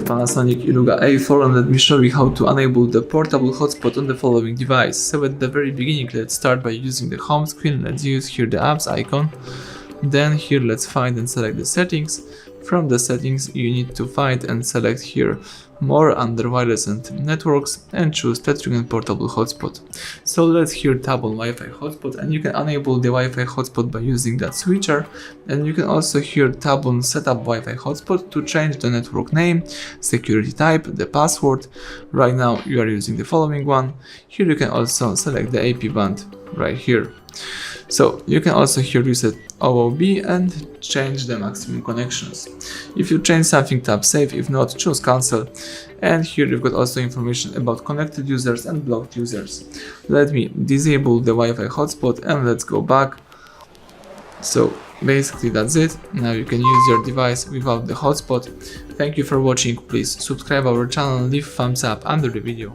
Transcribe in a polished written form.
PANASONIC Eluga A4, and let me show you how to enable the portable hotspot on the following device. So at the very beginning, let's start by using the home screen. Let's use here the apps icon. Then here let's find and select the settings. From the settings you need to find and select here more under wireless and networks and choose Tethering and portable hotspot. So let's here tap on Wi-Fi hotspot, and you can enable the Wi-Fi hotspot by using that switcher, and you can also here tap on setup Wi-Fi hotspot to change the network name, security type, the password. Right now you are using the following one. Here you can also select the AP band right here. So you can also here reset OOB and change the maximum connections. If you change something, tap save. If not, choose cancel. And here you've got also information about connected users and blocked users. Let me disable the Wi-Fi hotspot and let's go back. So basically that's it. Now you can use your device without the hotspot. Thank you for watching. Please subscribe our channel and leave thumbs up under the video.